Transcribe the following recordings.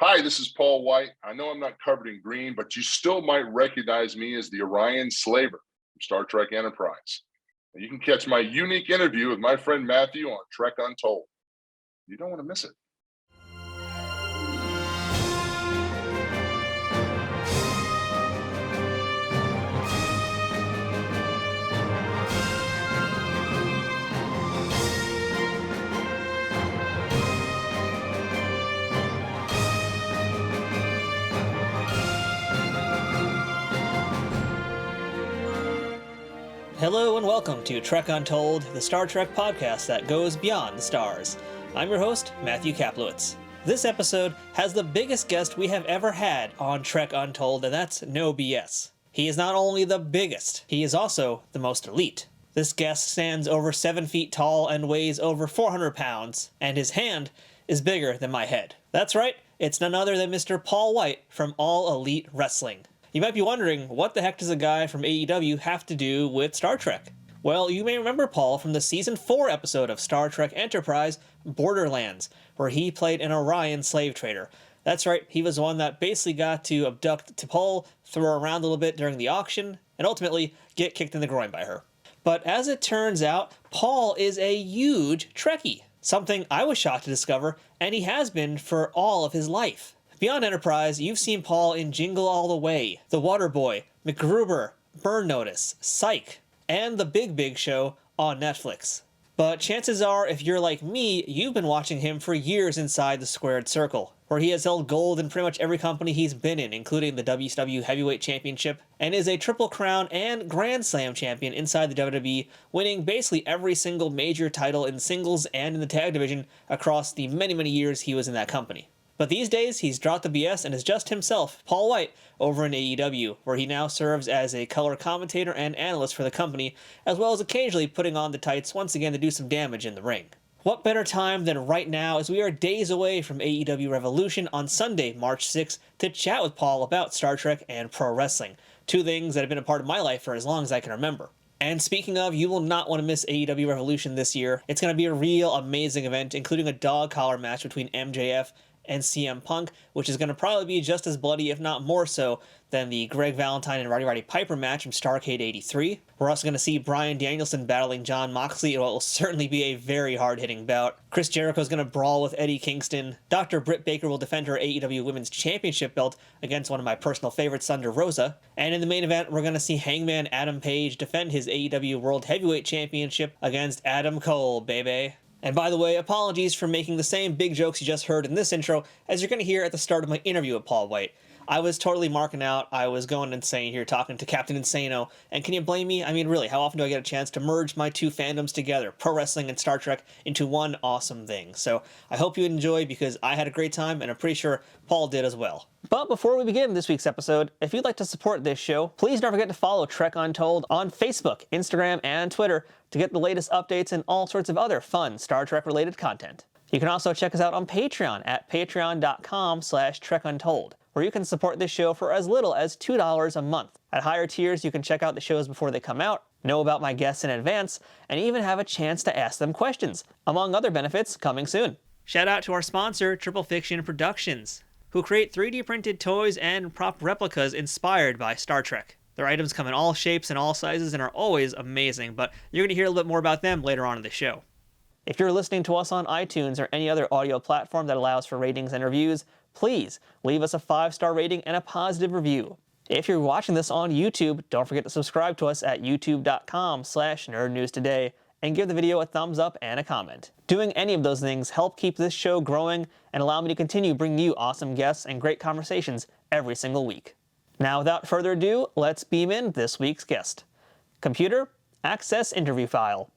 Hi, this is Paul Wight. I know I'm not covered in green, but you still might recognize me as the Orion slaver from Star Trek Enterprise. And you can catch my unique interview with my friend Matthew on Trek Untold. You don't want to miss it. Hello and welcome to Trek Untold, the Star Trek podcast that goes beyond the stars. I'm your host, Matthew Kaplowitz. This episode has the biggest guest we have ever had on Trek Untold, and that's no BS. He is not only the biggest, he is also the most elite. This guest stands over 7 feet tall and weighs over 400 pounds, and his hand is bigger than my head. That's right, it's none other than Mr. Paul Wight from All Elite Wrestling. You might be wondering, what the heck does a guy from AEW have to do with Star Trek? Well, you may remember Paul from the Season 4 episode of Star Trek Enterprise, Borderlands, where he played an Orion slave trader. That's right, he was the one that basically got to abduct T'Pol, throw her around a little bit during the auction, and ultimately get kicked in the groin by her. But as it turns out, Paul is a huge Trekkie, something I was shocked to discover, and he has been for all of his life. Beyond Enterprise, you've seen Paul in Jingle All the Way, The Waterboy, MacGruber, Burn Notice, Psych, and The Big Big Show on Netflix. But chances are, if you're like me, you've been watching him for years inside the Squared Circle, where he has held gold in pretty much every company he's been in, including the WCW Heavyweight Championship, and is a Triple Crown and Grand Slam champion inside the WWE, winning basically every single major title in singles and in the tag division across the many years he was in that company. But these days, he's dropped the BS and is just himself, Paul Wight, over in AEW, where he now serves as a color commentator and analyst for the company, as well as occasionally putting on the tights once again to do some damage in the ring. What better time than right now, as we are days away from AEW Revolution on Sunday, March 6th, to chat with Paul about Star Trek and pro wrestling, two things that have been a part of my life for as long as I can remember. And speaking of, you will not want to miss AEW Revolution this year. It's going to be a real amazing event, including a dog collar match between MJF and CM Punk, which is going to probably be just as bloody, if not more so, than the Greg Valentine and Roddy Piper match from Starrcade 83. We're also going to see Bryan Danielson battling Jon Moxley in what will certainly be a very hard-hitting bout. Chris Jericho is going to brawl with Eddie Kingston. Dr. Britt Baker will defend her AEW Women's Championship belt against one of my personal favorites, Thunder Rosa. And in the main event, we're going to see Hangman Adam Page defend his AEW World Heavyweight Championship against Adam Cole, baby. And by the way, apologies for making the same big jokes you just heard in this intro as you're going to hear at the start of my interview with Paul Wight. I was totally marking out, I was going insane here talking to Captain Insano, and can you blame me? I mean, really, how often do I get a chance to merge my two fandoms together, pro wrestling and Star Trek, into one awesome thing? So I hope you enjoy, because I had a great time, and I'm pretty sure Paul did as well. But before we begin this week's episode, if you'd like to support this show, please don't forget to follow Trek Untold on Facebook, Instagram, and Twitter to get the latest updates and all sorts of other fun Star Trek-related content. You can also check us out on Patreon at patreon.com/TrekUntold, where you can support this show for as little as $2 a month. At higher tiers, you can check out the shows before they come out, know about my guests in advance, and even have a chance to ask them questions, among other benefits coming soon. Shout out to our sponsor, Triple Fiction Productions, who create 3D printed toys and prop replicas inspired by Star Trek. Their items come in all shapes and all sizes and are always amazing, but you're going to hear a little bit more about them later on in the show. If you're listening to us on iTunes or any other audio platform that allows for ratings and reviews, please leave us a 5-star rating and a positive review. If you're watching this on YouTube, don't forget to subscribe to us at youtube.com/nerdnewstoday and give the video a thumbs up and a comment. Doing any of those things help keep this show growing and allow me to continue bringing you awesome guests and great conversations every single week. Now, without further ado, let's beam in this week's guest. Computer, access interview file.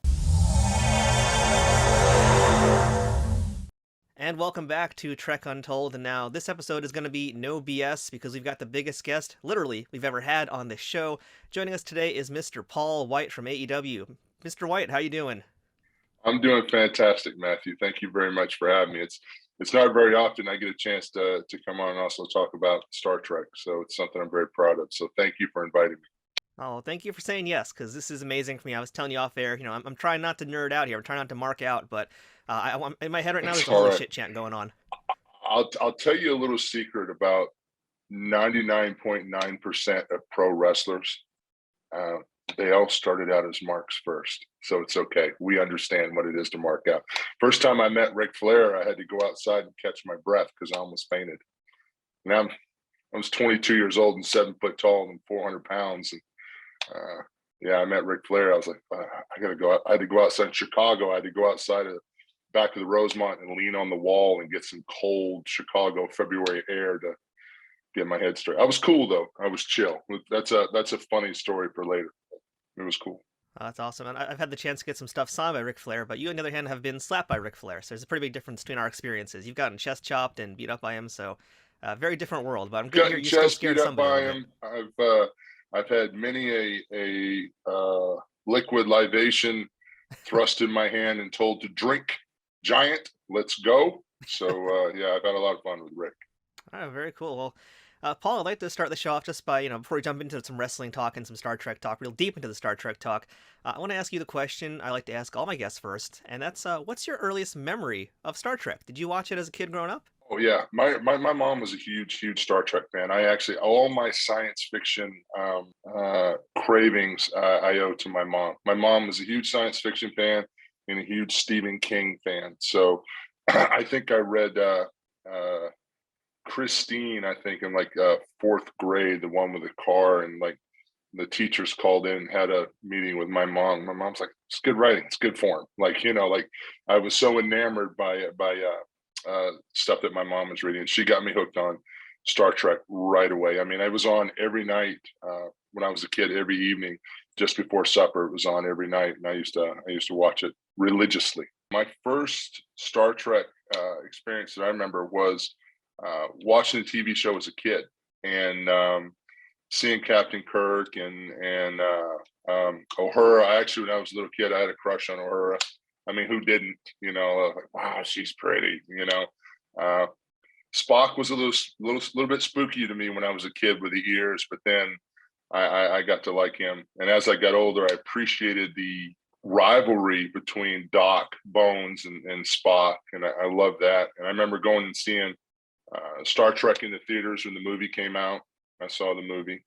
And welcome back to Trek Untold, and now this episode is going to be no BS because we've got the biggest guest, literally, we've ever had on this show. Joining us today is Mr. Paul Wight from AEW. Mr. Wight, how you doing? I'm doing fantastic, Matthew. Thank you very much for having me. It's not very often I get a chance to come on and also talk about Star Trek, so it's something I'm very proud of. So thank you for inviting me. Oh, thank you for saying yes, because this is amazing for me. I was telling you off air, I'm trying not to nerd out here. I'm trying not to mark out, but in my head right now, there's a holy shit chant going on. I'll tell you a little secret about 99.9% of pro wrestlers. They all started out as marks first, so it's okay. We understand what it is to mark out. First time I met Ric Flair, I had to go outside and catch my breath because I almost fainted. And I was 22 years old and 7 foot tall and 400 pounds. And yeah, I met Ric Flair. I was like, I got to go out. I had to go outside in Chicago. I had to go outside of the back of the Rosemont and lean on the wall and get some cold Chicago February air to get my head straight. I was cool though. I was chill. That's a funny story for later. It was cool. Oh, that's awesome. And I've had the chance to get some stuff signed by Ric Flair, but you, on the other hand, have been slapped by Ric Flair. So there's a pretty big difference between our experiences. You've gotten chest chopped and beat up by him, so very different world. But I'm good to hear you're still scared of somebody. By him. I've had many a liquid libation thrust in my hand and told to drink. Giant, let's go. So yeah, I've had a lot of fun with Rick. All right, very cool. Well, Paul, I'd like to start the show off just by, before we jump into some wrestling talk and some Star Trek talk, real deep into the Star Trek talk, I want to ask you the question I like to ask all my guests first, and that's, what's your earliest memory of Star Trek? Did you watch it as a kid growing up? Oh yeah, my mom was a huge Star Trek fan. I actually, all my science fiction cravings I owe to my mom. My mom was a huge science fiction fan and a huge Stephen King fan. So I think I read Christine, I think in like fourth grade, the one with the car, and like the teachers called in and had a meeting with my mom. My mom's like, it's good writing, it's good form. Like, like I was so enamored by stuff that my mom was reading. She got me hooked on Star Trek right away. I mean, I was on every night when I was a kid. Every evening, just before supper, it was on every night, and I used to watch it religiously. My first Star Trek experience that I remember was watching the TV show as a kid and seeing Captain Kirk and Uhura. Actually, when I was a little kid, I had a crush on Uhura. I mean, who didn't? Like, wow, she's pretty. Spock was a little bit spooky to me when I was a kid with the ears, but then I got to like him. And as I got older, I appreciated the rivalry between Doc, Bones, and Spock, and I love that. And I remember going and seeing Star Trek in the theaters when the movie came out. I saw the movie.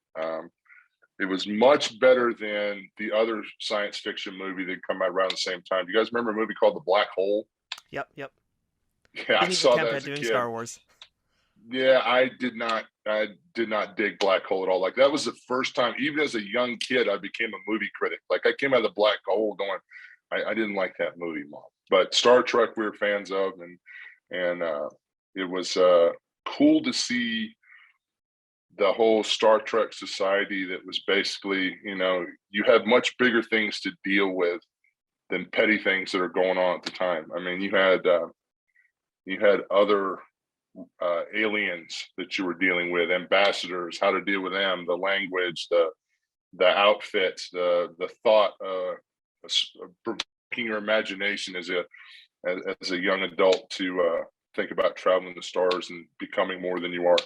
It was much better than the other science fiction movie that come out around the same time. Do you guys remember a movie called The Black Hole? Yep. Yeah, I saw that as a kid. Star Wars. Yeah, I did not dig Black Hole at all. Like that was the first time, even as a young kid, I became a movie critic. Like I came out of The Black Hole going, I didn't like that movie, Mom. But Star Trek we were fans of, and it was cool to see the whole Star Trek society that was basically, you have much bigger things to deal with than petty things that are going on at the time. I mean, you had other aliens that you were dealing with, ambassadors, how to deal with them, the language, the outfits, the thought, provoking your imagination as a young adult to think about traveling the stars and becoming more than you are.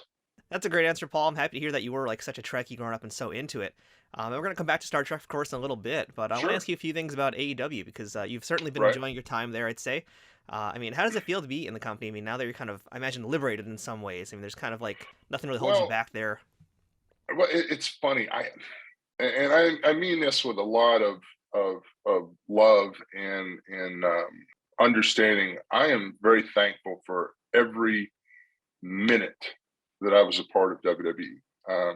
That's a great answer, Paul. I'm happy to hear that you were like such a Trekkie growing up and so into it. And we're going to come back to Star Trek, of course, in a little bit, but I want to ask you a few things about AEW because you've certainly been enjoying your time there, I'd say. I mean, how does it feel to be in the company? I mean, now that you're kind of, I imagine, liberated in some ways. I mean, there's kind of like nothing really holds you back there. Well, it's funny. I mean this with a lot of love and understanding. I am very thankful for every minute that I was a part of WWE.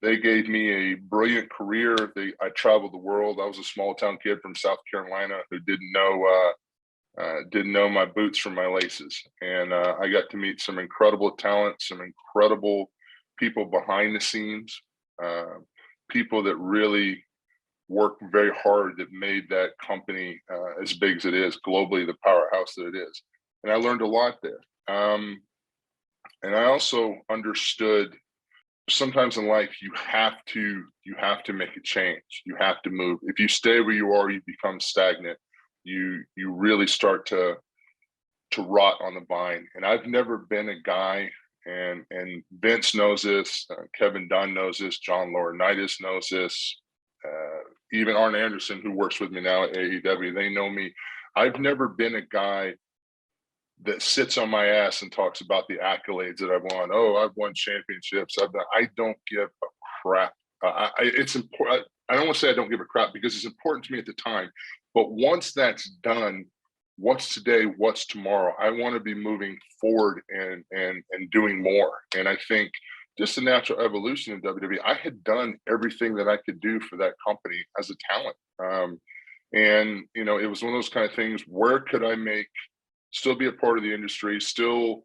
They gave me a brilliant career. I traveled the world. I was a small town kid from South Carolina who didn't know my boots from my laces. And I got to meet some incredible talent, some incredible people behind the scenes, people that really worked very hard that made that company as big as it is, globally, the powerhouse that it is. And I learned a lot there. And I also understood sometimes in life you have to make a change. You have to move. If you stay where you are, you become stagnant. You really start to rot on the vine. And I've never been a guy, and Vince knows this, Kevin Dunn knows this, John Laurinaitis knows this, even Arn Anderson, who works with me now at AEW, they know me. I've never been a guy that sits on my ass and talks about the accolades that I've won. Oh, I've won championships. I don't give a crap. It's important. I don't want to say I don't give a crap because it's important to me at the time. But once that's done, what's today? What's tomorrow? I want to be moving forward and doing more. And I think just the natural evolution in WWE, I had done everything that I could do for that company as a talent. And it was one of those kind of things. Where could I still be a part of the industry, still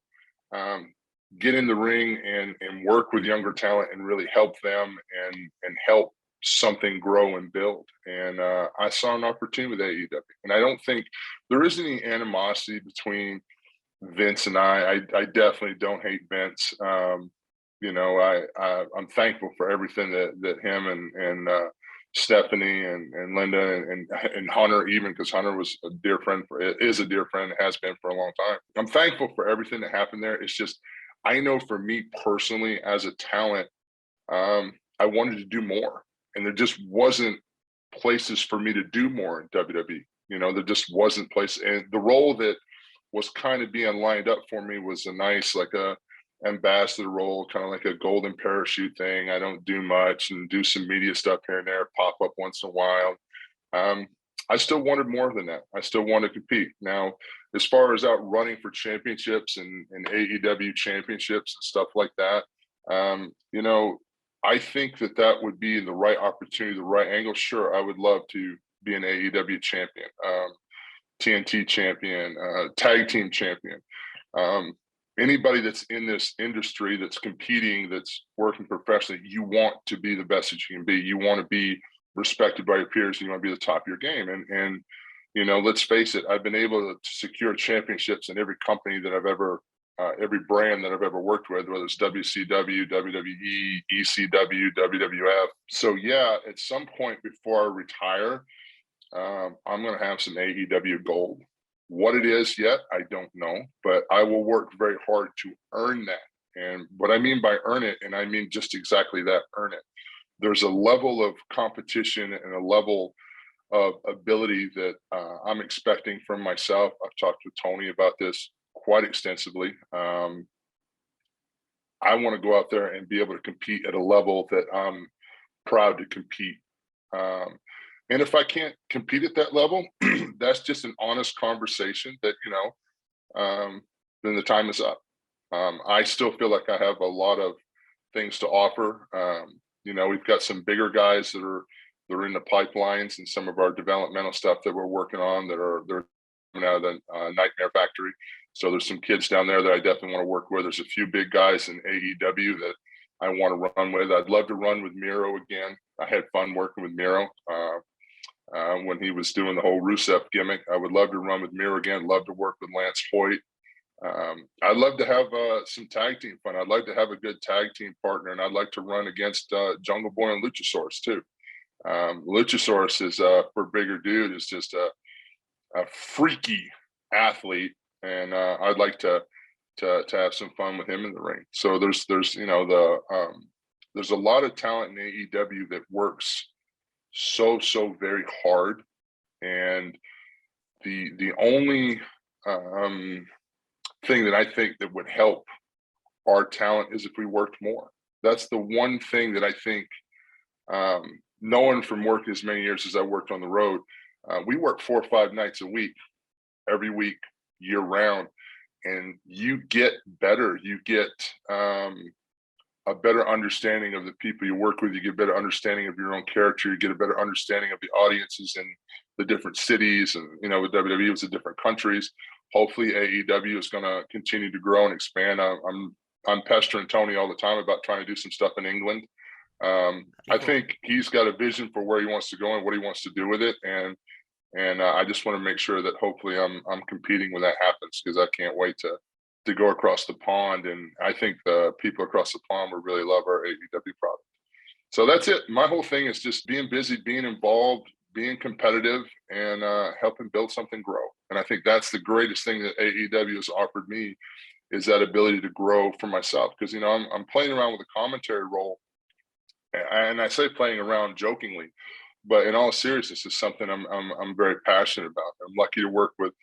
get in the ring and work with younger talent and really help them and help something grow and build. And I saw an opportunity with AEW. And I don't think there is any animosity between Vince and I definitely don't hate Vince. I'm thankful for everything that him and Stephanie and Linda and Hunter, even, because Hunter was a dear friend, is a dear friend, has been for a long time. I'm thankful for everything that happened there. It's just, I know for me personally as a talent, I wanted to do more, and there just wasn't places for me to do more in WWE. There just wasn't place, and the role that was kind of being lined up for me was a nice, like a ambassador role, kind of like a golden parachute thing. I don't do much and do some media stuff here and there, pop up once in a while. I still wanted more than that. I still want to compete. Now, as far as out running for championships and AEW championships and stuff like that, I think that would be the right opportunity, the right angle. Sure, I would love to be an AEW champion, TNT champion, tag team champion. Anybody that's in this industry that's competing, that's working professionally, you want to be the best that you can be. You want to be respected by your peers, and you want to be the top of your game. And let's face it, I've been able to secure championships in every company that I've ever, every brand that I've ever worked with, whether it's WCW, WWE, ECW, WWF. So yeah, at some point before I retire, I'm going to have some AEW gold. What it is yet, I don't know, but I will work very hard to earn that. And what I mean by earn it, and I mean just exactly that, earn it. There's a level of competition and a level of ability that I'm expecting from myself. I've talked with Tony about this quite extensively. I want to go out there and be able to compete at a level that I'm proud to compete. And if I can't compete at that level, that's just an honest conversation that, then the time is up. I still feel like I have a lot of things to offer. We've got some bigger guys that are in the pipelines, and some of our developmental stuff that we're working on they're coming out of the Nightmare Factory. So there's some kids down there that I definitely want to work with. There's a few big guys in AEW that I want to run with. I'd love to run with Miro again. I had fun working with Miro when he was doing the whole Rusev gimmick. I would love to run with Miro again. Love to work with Lance Hoyt. I'd love to have some tag team fun. I'd like to have a good tag team partner, and I'd like to run against Jungle Boy and Luchasaurus too. Luchasaurus is for bigger dude is just a freaky athlete, and I'd like to have some fun with him in the ring. So there's there's a lot of talent in AEW that works so very hard, and the only thing that I think that would help our talent is if we worked more. That's the one thing that I think, knowing from working as many years as I worked on the road, we work 4 or 5 nights a week, every week, year round, and you get better. You get a better understanding of the people you work with. You get a better understanding of your own character. You get a better understanding of the audiences in the different cities. And, with WWE, it was in different countries. Hopefully AEW is going to continue to grow and expand. I'm pestering Tony all the time about trying to do some stuff in England. I think he's got a vision for where he wants to go and what he wants to do with it. And I just want to make sure that hopefully I'm competing when that happens, because I can't wait to go across the pond. And I think the people across the pond will really love our AEW product. So that's it. My whole thing is just being busy, being involved, being competitive, and helping build something grow. And I think that's the greatest thing that AEW has offered me, is that ability to grow for myself. Because, I'm playing around with a commentary role, and I say playing around jokingly, but in all seriousness, it's something I'm very passionate about. I'm lucky to work with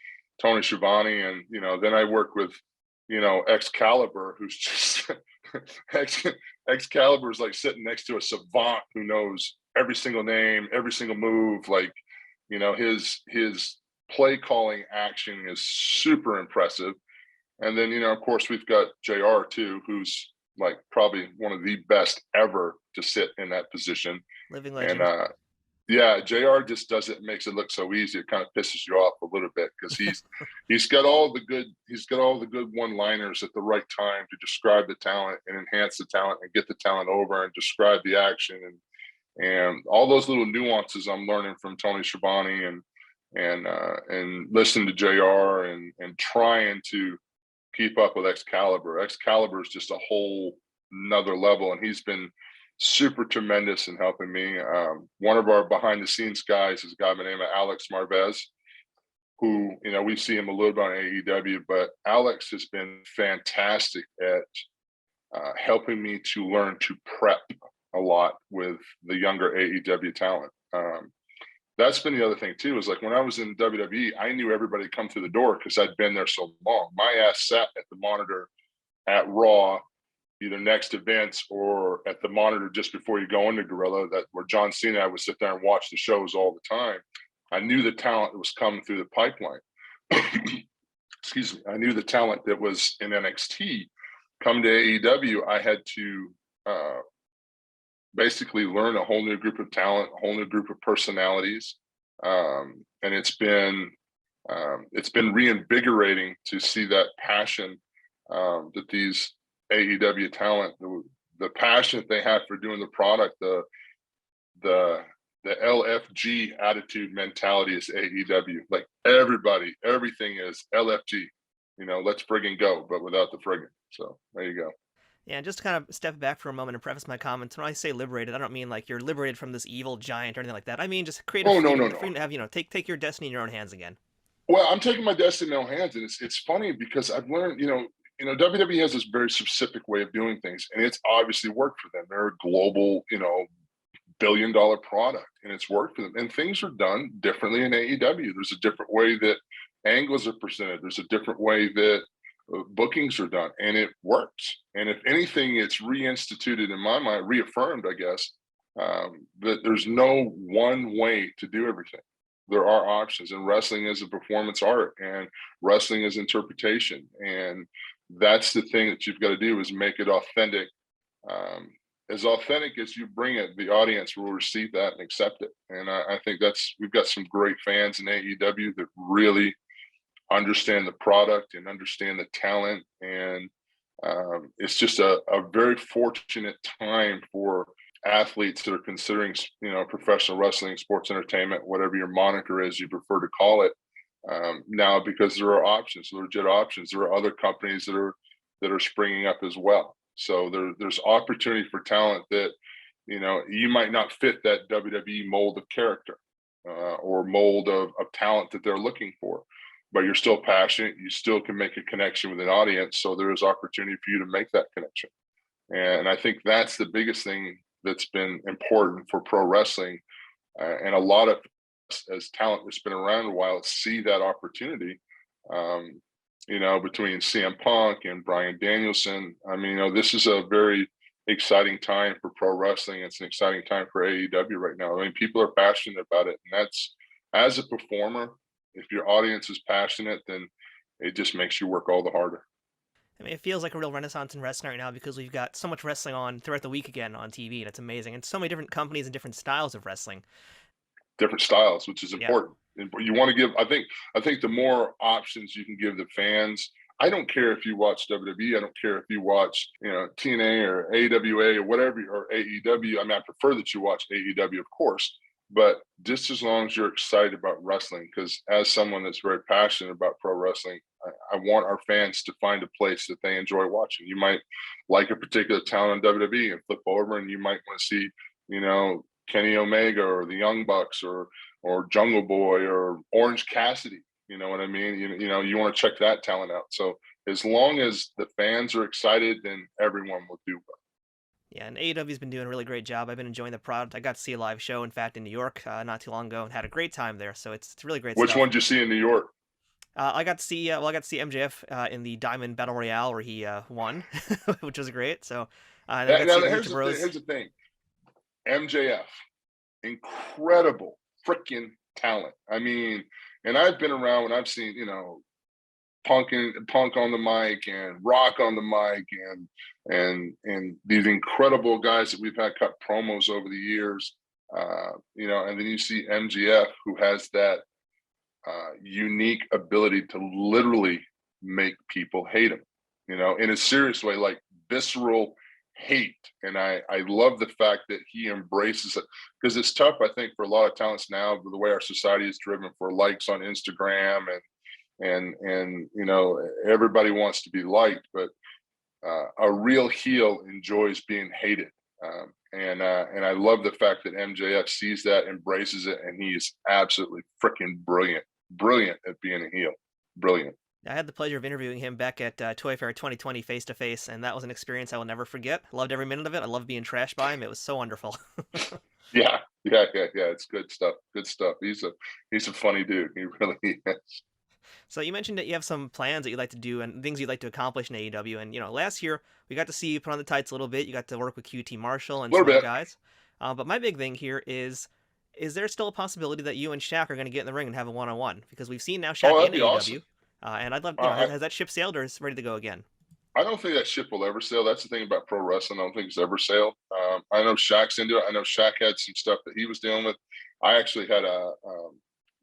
Tony Schiavone, and then I work with Excalibur, who's just Excalibur is like sitting next to a savant who knows every single name, every single move. Like, his play calling action is super impressive. And then, of course, we've got JR too, who's like probably one of the best ever to sit in that position. Living legend. And yeah, JR just makes it look so easy. It kind of pisses you off a little bit because he's got all the good one-liners at the right time to describe the talent and enhance the talent and get the talent over and describe the action and all those little nuances I'm learning from Tony Schiavone and listening to JR and trying to keep up with Excalibur. Excalibur is just a whole another level, and he's been super tremendous in helping me. One of our behind the scenes guys is a guy by the name of Alex Marvez, who, we see him a little bit on AEW, but Alex has been fantastic at helping me to learn to prep a lot with the younger AEW talent. That's been the other thing too, is like when I was in WWE, I knew everybody come through the door because I'd been there so long. My ass sat at the monitor at Raw, either next to Vince or at the monitor just before you go into Gorilla, where John Cena and I would sit there and watch the shows all the time. I knew the talent that was coming through the pipeline. Excuse me. I knew the talent that was in NXT come to AEW. I had to basically learn a whole new group of talent, a whole new group of personalities. And it's been reinvigorating to see that passion that these AEW talent, the passion that they have for doing the product, the LFG attitude mentality is AEW. Like everything is LFG. Let's friggin' go, but without the friggin'. So there you go. Yeah, and just to kind of step back for a moment and preface my comments, when I say liberated, I don't mean like you're liberated from this evil giant or anything like that. I mean just creative freedom, no. freedom to have, take your destiny in your own hands again. Well, I'm taking my destiny in my own hands, and it's funny because I've learned, WWE has this very specific way of doing things, and it's obviously worked for them. They're a global, billion-dollar product, and it's worked for them. And things are done differently in AEW. There's a different way that angles are presented. There's a different way that bookings are done, and it works. And if anything, it's reinstituted in my mind, reaffirmed, I guess, that there's no one way to do everything. There are options, and wrestling is a performance art, and wrestling is interpretation. And that's the thing that you've got to do, is make it authentic. As authentic as you bring it, the audience will receive that and accept it. And I think we've got some great fans in AEW that really understand the product and understand the talent. And it's just a very fortunate time for athletes that are considering, professional wrestling, sports entertainment, whatever your moniker is you prefer to call it, now, because there are options, legit options. There are other companies that are springing up as well. So there's opportunity for talent that, you might not fit that WWE mold of character or mold of talent that they're looking for, but you're still passionate. You still can make a connection with an audience. So there is opportunity for you to make that connection. And I think that's the biggest thing that's been important for pro wrestling. And a lot of us as talent that's been around a while see that opportunity, between CM Punk and Bryan Danielson. I mean, this is a very exciting time for pro wrestling. It's an exciting time for AEW right now. I mean, people are passionate about it. And that's, as a performer, if your audience is passionate, then it just makes you work all the harder. I mean, it feels like a real renaissance in wrestling right now because we've got so much wrestling on throughout the week again on TV, and it's amazing. And so many different companies and different styles of wrestling. Different styles, which is important. Yeah. And you want to give, I think the more options you can give the fans, I don't care if you watch WWE, I don't care if you watch, TNA or AWA or whatever, or AEW. I mean, I prefer that you watch AEW, of course, but just as long as you're excited about wrestling, because as someone that's very passionate about pro wrestling, I want our fans to find a place that they enjoy watching. You might like a particular talent in WWE and flip over, and you might want to see, Kenny Omega or the Young Bucks or Jungle Boy or Orange Cassidy. You know what I mean? You want to check that talent out. So as long as the fans are excited, then everyone will do well. Yeah, and AEW's been doing a really great job. I've been enjoying the product. I got to see a live show, in fact, in New York not too long ago, and had a great time there. So it's really great Which stuff. one did you see in New York? I got to see MJF in the Diamond Battle Royale where he won, which was great. So then I got to Now see the here's Lucha the thing. Bros. Here's the thing. MJF, incredible freaking talent. I mean, and I've been around when I've seen, Punk on the mic and Rock on the mic and these incredible guys that we've had cut promos over the years. And then you see MJF, who has that unique ability to literally make people hate him, in a serious way, like visceral hate. And I love the fact that he embraces it, because it's tough, I think, for a lot of talents now, the way our society is driven for likes on Instagram and everybody wants to be liked, but a real heel enjoys being hated. And I love the fact that MJF sees that, embraces it, and he is absolutely freaking brilliant at being a heel. Brilliant. I had the pleasure of interviewing him back at Toy Fair 2020 face to face, and that was an experience I will never forget. Loved every minute of it. I loved being trashed by him. It was so wonderful. Yeah. It's good stuff. He's a funny dude. He really is. So you mentioned that you have some plans that you'd like to do and things you'd like to accomplish in AEW. And, last year we got to see you put on the tights a little bit. You got to work with QT Marshall and some other guys. But my big thing here is there still a possibility that you and Shaq are going to get in the ring and have a one-on-one? Because we've seen now Shaq in AEW. Awesome. And I'd love, has that ship sailed or is it ready to go again? I don't think that ship will ever sail. That's the thing about pro wrestling. I don't think it's ever sailed. I know Shaq's into it. I know Shaq had some stuff that he was dealing with. I actually had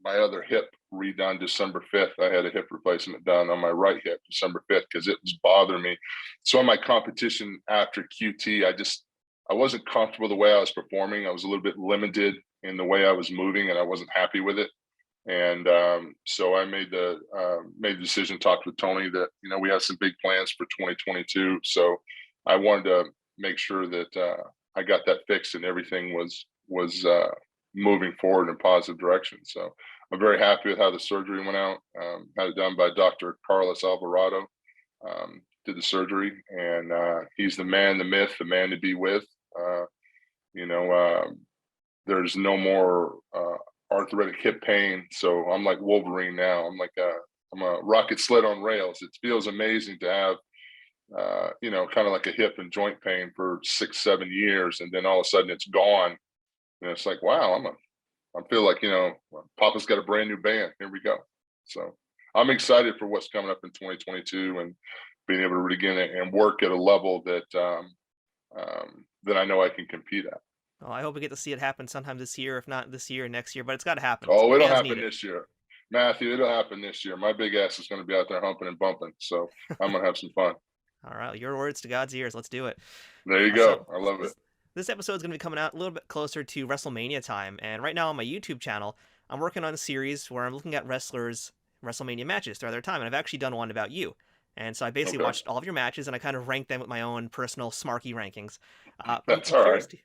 my other hip redone December 5th. I had a hip replacement done on my right hip December 5th because it was bothering me. So in my competition after QT, I wasn't comfortable the way I was performing. I was a little bit limited in the way I was moving, and I wasn't happy with it. And so I made the decision, talked with Tony, that we have some big plans for 2022. So I wanted to make sure that I got that fixed and everything was moving forward in a positive direction. So I'm very happy with how the surgery went out. Had it done by Dr. Carlos Alvarado. Did the surgery, and he's the man, the myth, the man to be with. There's no more arthritic hip pain, so I'm like Wolverine now. I'm a rocket sled on rails. It feels amazing to have kind of like a hip and joint pain for 6-7 years, and then all of a sudden it's gone, and it's like, wow, I feel like Papa's got a brand new band. Here we go. So I'm excited for what's coming up in 2022 and being able to really get in and work at a level that that I know I can compete at. Well, I hope we get to see it happen sometime this year, if not this year, next year, but it's got to happen. Oh, it'll happen this year. Matthew, it'll happen this year. My big ass is going to be out there humping and bumping, so I'm going to have some fun. All right, your words to God's ears. Let's do it. There you go. I love it. This episode is going to be coming out a little bit closer to Wrestlemania time, and right now on my YouTube channel, I'm working on a series where I'm looking at wrestlers' Wrestlemania matches throughout their time, and I've actually done one about you. And so I basically watched all of your matches, and I kind of ranked them with my own personal smarky rankings. That's all right.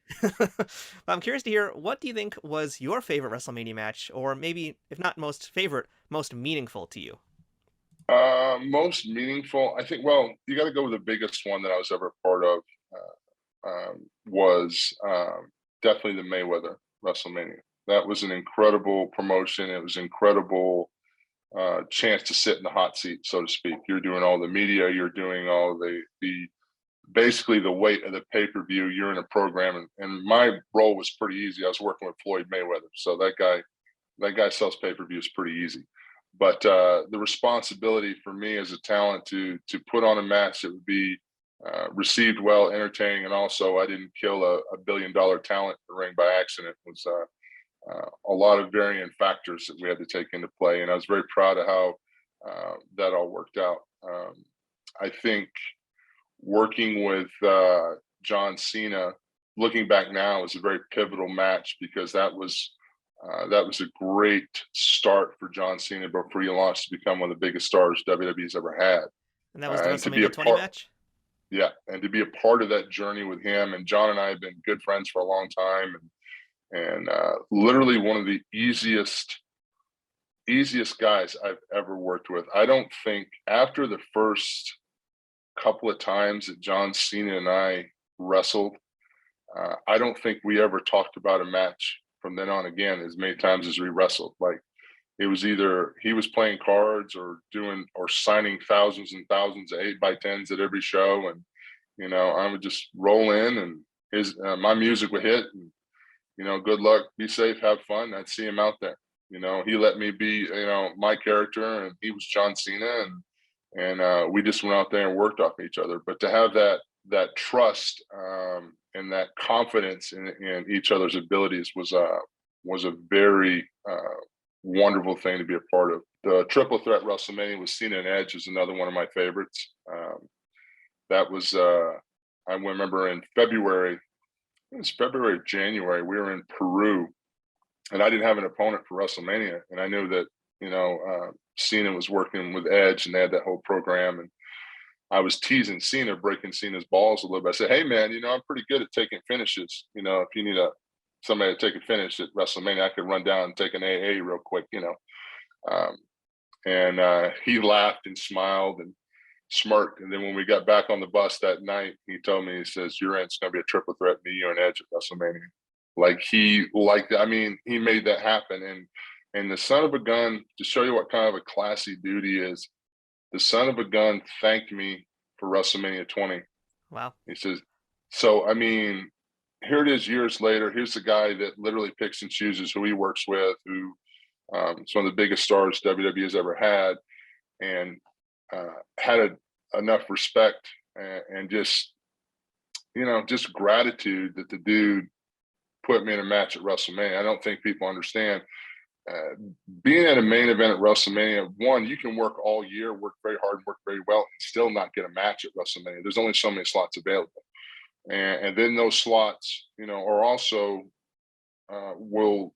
I'm curious to hear, what do you think was your favorite WrestleMania match, or maybe, if not most favorite, most meaningful to you? Most meaningful, I think, well, you got to go with the biggest one that I was ever a part of, was definitely the Mayweather WrestleMania. That was an incredible promotion. It was incredible chance to sit in the hot seat, so to speak. You're doing all the media, you're doing all the basically the weight of the pay-per-view. You're in a program, and my role was pretty easy. I was working with Floyd Mayweather, so that guy sells pay-per-views pretty easy. But the responsibility for me as a talent to put on a match that would be received well, entertaining, and also I didn't kill a $1 billion talent in the ring by accident was a lot of varying factors that we had to take into play, and I was very proud of how that all worked out. I think working with John Cena, looking back now, is a very pivotal match, because that was a great start for John Cena before he launched to become one of the biggest stars WWE's ever had. And that was the WrestleMania 20 match? Yeah, and to be a part of that journey with him, and John and I have been good friends for a long time, and literally one of the easiest guys I've ever worked with. I don't think, after the first couple of times that John Cena and I wrestled, I don't think we ever talked about a match from then on again as many times as we wrestled. Like, it was either he was playing cards or signing thousands and thousands of 8x10s at every show. And, I would just roll in and my music would hit and, good luck, be safe, have fun. I'd see him out there. He let me be, my character, and he was John Cena, and we just went out there and worked off each other. But to have that trust and that confidence in each other's abilities was a very wonderful thing to be a part of. The triple threat Wrestlemania with Cena and Edge is another one of my favorites. That was I remember in February. It was February or January. We were in Peru, and I didn't have an opponent for WrestleMania, and I knew that Cena was working with Edge, and they had that whole program. And I was teasing Cena, breaking Cena's balls a little bit. I said, "Hey, man, I'm pretty good at taking finishes. If you need somebody to take a finish at WrestleMania, I could run down and take an AA real quick." And he laughed and smiled and smirked. And then when we got back on the bus that night, he told me, he says, it's going to be a triple threat, me, you, and Edge at WrestleMania. He made that happen. And the son of a gun, to show you what kind of a classy dude he is, the son of a gun thanked me for WrestleMania 20. Wow. He says, so, here it is years later. Here's the guy that literally picks and chooses who he works with, who is one of the biggest stars WWE has ever had, and had enough respect and just gratitude that the dude put me in a match at WrestleMania. I don't think people understand. Being at a main event at WrestleMania, one, you can work all year, work very hard, work very well, and still not get a match at WrestleMania. There's only so many slots available. And then those slots, are also will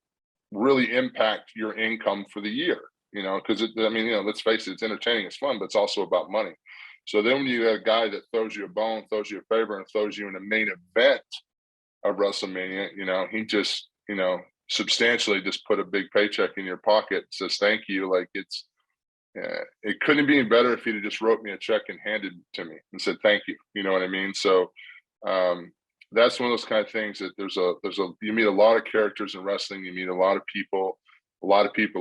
really impact your income for the year, because let's face it, it's entertaining, it's fun, but it's also about money. So then when you have a guy that throws you a bone, throws you a favor, and throws you in the main event of WrestleMania, he just, substantially just put a big paycheck in your pocket, says thank you. Like it couldn't be any better if he'd have just wrote me a check and handed it to me and said thank you. You know what I mean? So that's one of those kind of things that you meet a lot of characters in wrestling, you meet a lot of people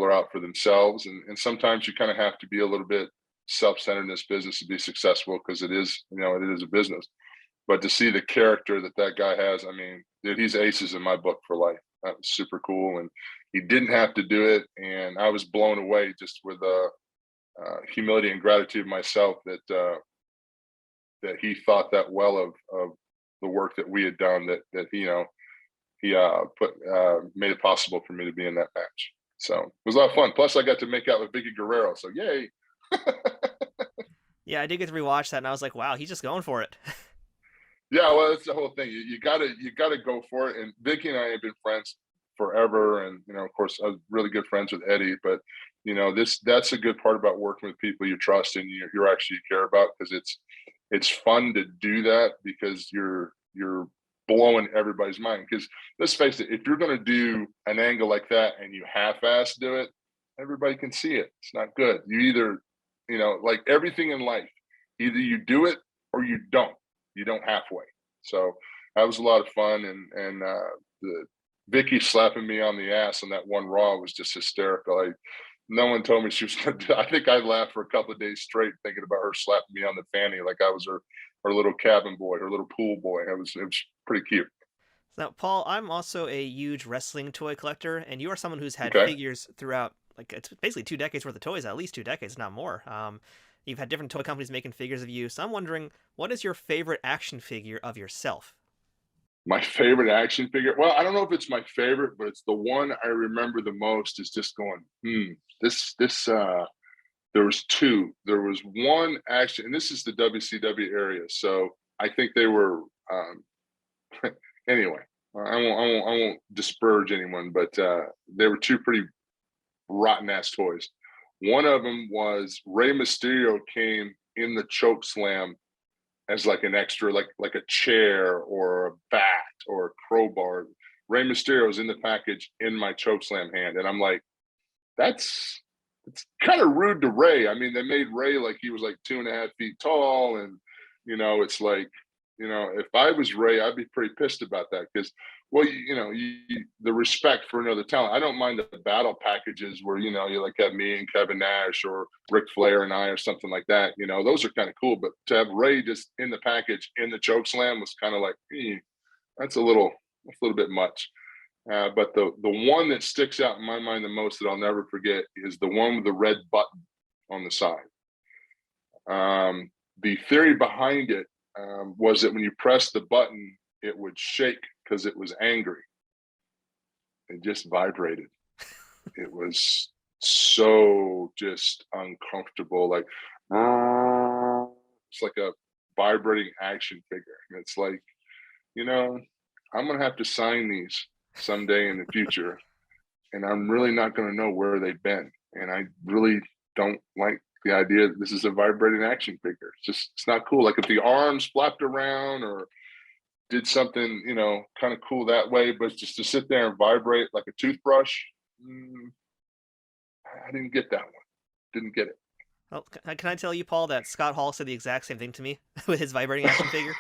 are out for themselves, and sometimes you kind of have to be a little bit self-centered in this business to be successful, because it is a business. But to see the character that guy has, dude, he's aces in my book for life. That was super cool, and he didn't have to do it, and I was blown away just with humility and gratitude myself that he thought that well of the work that we had done, that he made it possible for me to be in that match. So it was a lot of fun. Plus, I got to make out with Vicky Guerrero, so yay! Yeah, I did get to rewatch that, and I was like, wow, he's just going for it. Yeah, well, that's the whole thing. You gotta go for it. And Vicky and I have been friends forever, and of course, I was really good friends with Eddie. But that's a good part about working with people you trust and you actually care about, because it's fun to do that, because you're blowing everybody's mind. Because let's face it, if you're going to do an angle like that and you half-ass do it, everybody can see it. It's not good. You either, like everything in life, either you do it or you don't. You don't halfway. So that was a lot of fun, and the Vicky slapping me on the ass on that one Raw was just hysterical. No one told me she was going to do it. I think I laughed for a couple of days straight thinking about her slapping me on the fanny like I was her little cabin boy, her little pool boy. It was pretty cute. Now, Paul, I'm also a huge wrestling toy collector, and you are someone who's had Okay. figures throughout, like, it's basically 2 decades worth of toys, at least 2 decades, not more. You've had different toy companies making figures of you, so I'm wondering, what is your favorite action figure of yourself? My favorite action figure? Well, I don't know if it's my favorite, but it's the one I remember the most, is just going, there was two. There was one action, and this is the WCW area, so I think they were anyway. I won't disparage anyone, but they were two pretty rotten ass toys. One of them was Rey Mysterio came in the choke slam as like an extra, like a chair or a bat or a crowbar. Rey Mysterio was in the package in my choke slam hand, and I'm like, it's kind of rude to Rey. They made Rey like he was like 2.5 feet tall, and it's like, You know, if I was Ray, I'd be pretty pissed about that because, well, the respect for another talent. I don't mind the battle packages where, you like have me and Kevin Nash or Ric Flair and I or something like that. Those are kind of cool. But to have Ray just in the package in the choke slam was kind of like, that's a little bit much. But the one that sticks out in my mind the most that I'll never forget is the one with the red button on the side. The theory behind it was that when you press the button, it would shake because it was angry. It just vibrated. It was so just uncomfortable. Like, it's like a vibrating action figure. And it's like, I'm going to have to sign these someday in the future. And I'm really not going to know where they've been. And I really don't like the idea that this is a vibrating action figure. It's not cool. Like if the arms flapped around or did something, kind of cool that way, but just to sit there and vibrate like a toothbrush, I didn't get that one. Didn't get it. Well, can I tell you, Paul, that Scott Hall said the exact same thing to me with his vibrating action figure?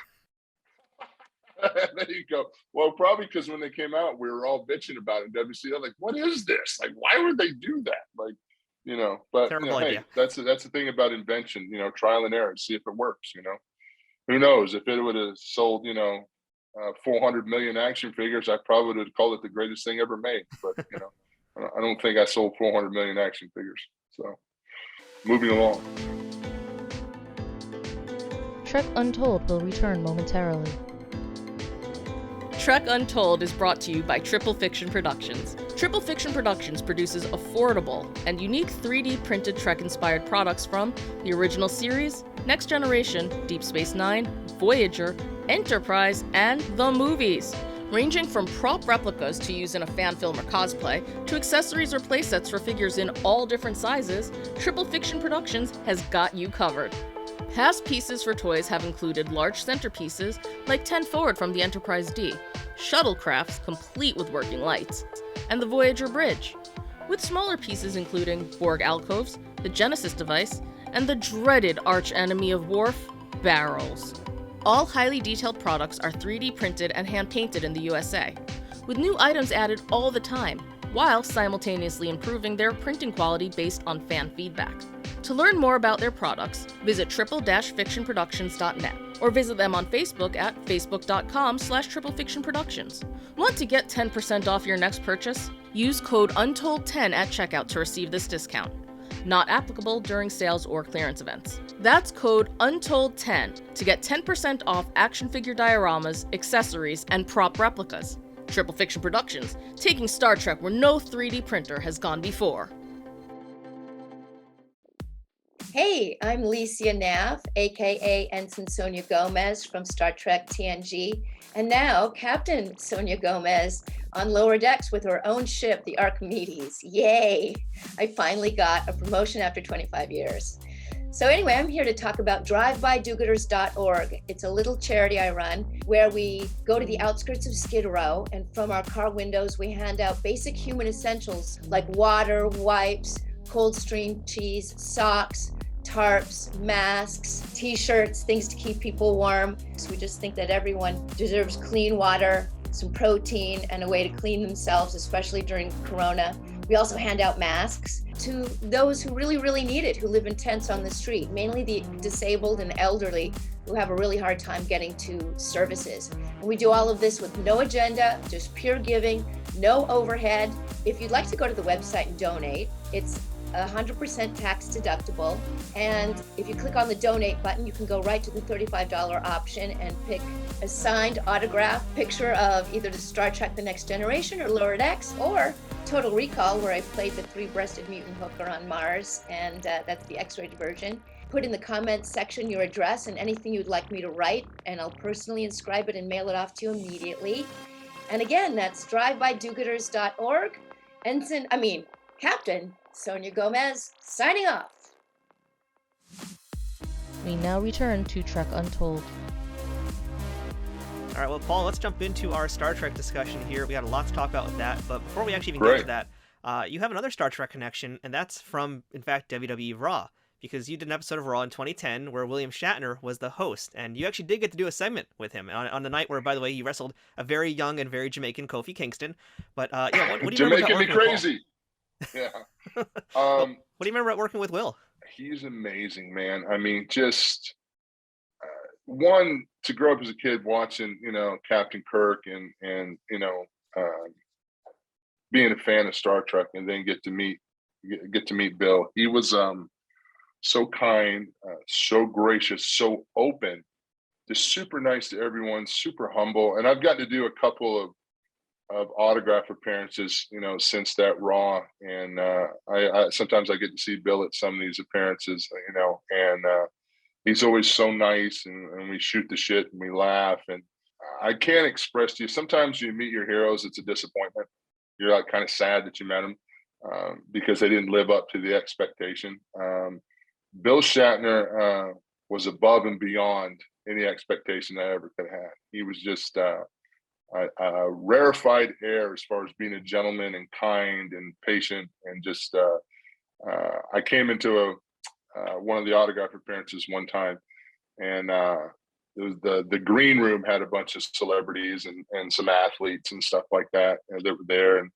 There you go. Well, probably because when they came out, we were all bitching about it in WCW. Like, what is this? Like, why would they do that? Like, but hey, that's the thing about invention, trial and error, see if it works, who knows if it would have sold, 400 million action figures, I probably would have called it the greatest thing ever made. But, I don't think I sold 400 million action figures. So moving along. Trek Untold will return momentarily. Trek Untold is brought to you by Triple Fiction Productions. Triple Fiction Productions produces affordable and unique 3D printed Trek-inspired products from the original series, Next Generation, Deep Space Nine, Voyager, Enterprise, and the movies. Ranging from prop replicas to use in a fan film or cosplay, to accessories or playsets for figures in all different sizes, Triple Fiction Productions has got you covered. Past pieces for toys have included large centerpieces like 10 Forward from the Enterprise D, shuttlecrafts complete with working lights, and the Voyager Bridge, with smaller pieces including Borg alcoves, the Genesis device, and the dreaded arch-enemy of Worf, barrels. All highly detailed products are 3D printed and hand-painted in the USA, with new items added all the time, while simultaneously improving their printing quality based on fan feedback. To learn more about their products, visit triple-fictionproductions.net or visit them on Facebook at facebook.com/triplefictionproductions. Want to get 10% off your next purchase? Use code UNTOLD10 at checkout to receive this discount. Not applicable during sales or clearance events. That's code UNTOLD10 to get 10% off action figure dioramas, accessories, and prop replicas. Triple Fiction Productions, taking Star Trek where no 3D printer has gone before. Hey, I'm Licia Nav, aka Ensign Sonia Gomez from Star Trek TNG, and now Captain Sonia Gomez on Lower Decks with her own ship, the Archimedes. Yay! I finally got a promotion after 25 years. So anyway, I'm here to talk about drivebydogooders.org. It's a little charity I run where we go to the outskirts of Skid Row, and from our car windows, we hand out basic human essentials like water, wipes, Coldstream cheese, socks, tarps, masks, t-shirts, things to keep people warm. So we just think that everyone deserves clean water, some protein, and a way to clean themselves, especially during Corona. We also hand out masks to those who really, really need it, who live in tents on the street, mainly the disabled and elderly who have a really hard time getting to services. And we do all of this with no agenda, just pure giving, no overhead. If you'd like to go to the website and donate, it's 100% tax deductible. And if you click on the donate button, you can go right to the $35 option and pick a signed autograph picture of either the Star Trek The Next Generation or Lower Decks, or Total Recall, where I played the three-breasted mutant hooker on Mars, and that's the X-rated version. Put in the comments section your address and anything you'd like me to write, and I'll personally inscribe it and mail it off to you immediately. And again, that's drivebydogooders.org. Captain Sonia Gomez, signing off. We now return to Trek Untold. All right, well, Paul, let's jump into our Star Trek discussion here. We got a lot to talk about with that, but before we actually even get to that, you have another Star Trek connection, and that's from, in fact, WWE Raw. If because you did an episode of Raw in 2010 where William Shatner was the host, and you actually did get to do a segment with him on the night where, by the way, you wrestled a very young and very Jamaican Kofi Kingston. But yeah, what do you remember about Jamaican me working with crazy. Yeah. Paul? What do you remember about working with Will? He's amazing, man. I mean, just one, to grow up as a kid watching, Captain Kirk and being a fan of Star Trek, and then get to meet Bill. He was so kind, so gracious, so open, just super nice to everyone, super humble. And I've gotten to do a couple of autograph appearances, since that Raw. And I sometimes I get to see Bill at some of these appearances, and he's always so nice, and we shoot the shit and we laugh. And I can't express to you, sometimes you meet your heroes, it's a disappointment. You're like kind of sad that you met them because they didn't live up to the expectation. Bill Shatner was above and beyond any expectation I ever could have had. He was just a rarefied air as far as being a gentleman and kind and patient, and just I came into one of the autograph appearances one time, and it was the green room had a bunch of celebrities and some athletes and stuff like that, that were there. And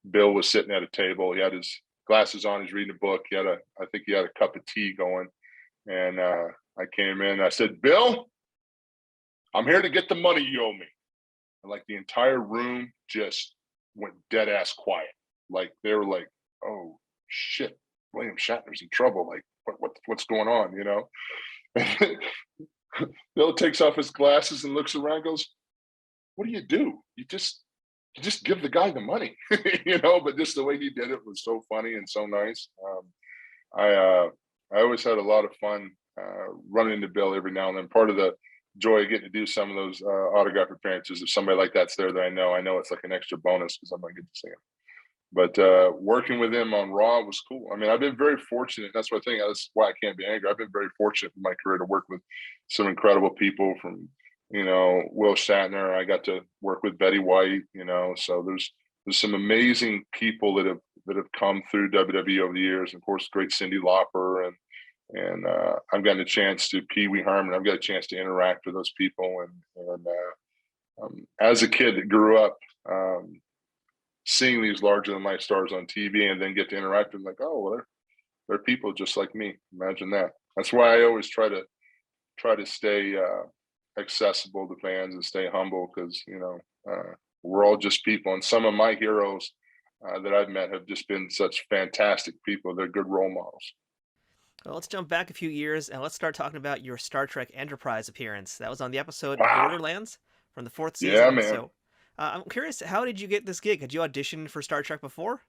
Bill was sitting at a table. He had his glasses on. He's reading a book. I think he had a cup of tea going. And I came in. I said, "Bill, I'm here to get the money you owe me." And like the entire room just went dead ass quiet. Like they were like, "Oh shit, William Shatner's in trouble. Like what's going on?" Bill takes off his glasses and looks around, goes, "What do? You just give the guy the money," But just the way he did it was so funny and so nice. I always had a lot of fun running into Bill every now and then. Part of the joy of getting to do some of those autograph appearances, if somebody like that's there that I know it's like an extra bonus because I'm gonna get to see him. But working with him on Raw was cool. I mean, I've been very fortunate. That's what I think. That's why I can't be angry. I've been very fortunate in my career to work with some incredible people, from, Will Shatner. I got to work with Betty White, so there's some amazing people that have come through WWE over the years. And of course, great Cyndi Lauper, and I've gotten a chance to Pee Wee Herman. I've got a chance to interact with those people. And as a kid that grew up, seeing these larger than life stars on TV and then get to interact with them, like, oh, well, they're people just like me. Imagine that. That's why I always try to stay accessible to fans and stay humble, because we're all just people. And some of my heroes that I've met have just been such fantastic people. They're good role models. Well, let's jump back a few years and let's start talking about your Star Trek Enterprise appearance. That was on the episode Borderlands from the 4th season. Yeah, man. So I'm curious, how did you get this gig? Had you auditioned for Star Trek before?